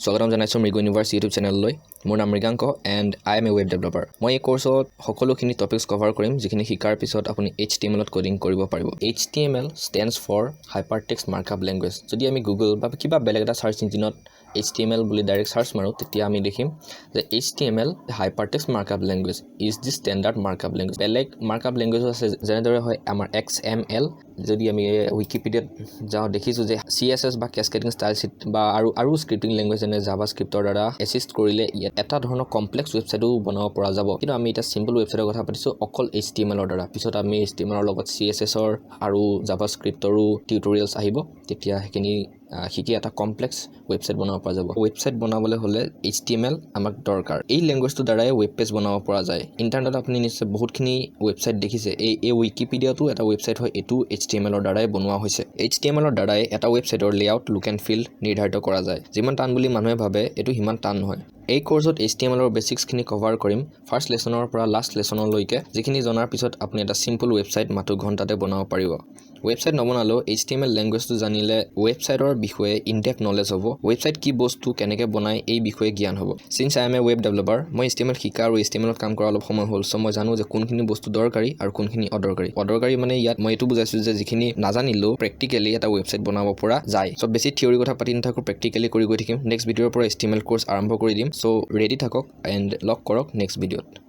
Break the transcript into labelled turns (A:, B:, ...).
A: স্বাগতম জনাইছো মৃগ ইউনিভাৰ্ছ ইউটিউব চেনেললৈ মোৰ নাম Mriganka and I M A web developer মই এই কোৰ্ছত সকলোখিনি টপিকছ কভাৰ কৰিম যিখিনি শিকাৰ পিছত আপুনি HTML ত কোডিং কৰিব পাৰিব HTML stands for Hypertext Markup Language যদি আমি গুগল বা কিবা বেলেগ এটা সাৰ্চ ইঞ্জিনত HTML বুলি ডাইৰেক্ট সাৰ্চ মাৰো তেতিয়া আমি দেখিম যে HTML Hypertext Markup Language is the standard markup language বেলেগ markup language আছে যেনেদৰে হয় আমাৰ XML যদি আমি উইকিপিডিয়াত যাওঁ দেখিছো যে CSS বা ক্যাসকেডিং ষ্টাইল শীট বা আৰু স্ক্ৰিপ্টিং ল্যাঙ্গুৱেজ যেনে জাভাস্ক্ৰিপ্টৰ দ্বাৰা এসিষ্ট কৰিলে এটা ধৰণৰ কমপ্লেক্স ৱেবসাইটো বনাব পৰা যাব কিন্তু আমি এটা সিম্পল ৱেবসাইটৰ কথা পাতিছো অকল HTML ৰ দ্বাৰা পিছত আমি HTML ৰ লগত CSS ৰ আৰু জাভাস্ক্ৰিপ্টৰো টিউটোৰিয়েলছ আহিব তেতিয়া হেখিনি শিকি এটা কমপ্লেক্স ৱেবসাইট বনাব পৰা যাব ৱেবসাইট বনাবলৈ হলে HTML আমাক দৰকাৰ এই ল্যাঙ্গুৱেজটো দ্বাৰাই ৱেব পেজ বনাব পৰা যায় ইন্টাৰনেটত আপুনি নিশ্চয় বহুতখিনি ৱেবসাইট দেখিছে এই উইকিপিডিয়াটো এটা ৱেবসাইট হয় এটো HTML ৰ দ্বাৰাই বনোৱা হৈছে HTML ৰ দ্বাৰাই এটা ৱেবসাইটৰ লেআউট লুক এণ্ড ফিল নিৰ্ধাৰিত কৰা যায় যিমান টান বুলি মানুহে ভাবে এটো হিমান টান নহয় এই কোৰ্সত HTML ৰ বেসিক্স খিনি কভাৰ কৰিম ফাৰ্স্ট লেসনৰ পৰা লাষ্ট লেসনলৈকে যিখিনি জনাৰ পিছত আপুনি এটা সিম্পল ৱেবসাইট মাত্ৰ ঘণ্টাতে বনাব পাৰিব ৱেবসাইট নবনালেও HTML ল্যাঙ্গুৱেজটো জানিলে ৱেবসাইটৰ বিষয়ে ইনডেপথ নলেজ হ'ব ৱেবসাইট কি বস্তু কেনেকৈ বনায় এই বিষয়ে জ্ঞান হ'ব since I M A web developer মই HTML শিকা আৰু HTML ত কাম কৰা অলপ সময় হ'ল সো মই জানো যে কোনখিনি বস্তু দৰকাৰী আৰু কোনখিনি অদৰকাৰী মানে ইয়াত মই এটো বুজাইছো যে যিখিনি নাজানিলো প্ৰ্যাকটিক্যালি এটা ৱেবসাইট বনাব পৰা যায় সো বেছি থিওৰি কথা পাতি নাথাকো প্ৰ্যাকটিক্যালি কৰি গৈ থাকিম নেক্সট ভিডিওৰ পৰা HTML কোৰ্স আৰম্ভ কৰি দিম সো ৰেডি থাকক এণ্ড লক কৰক নেক্সট ভিডিওত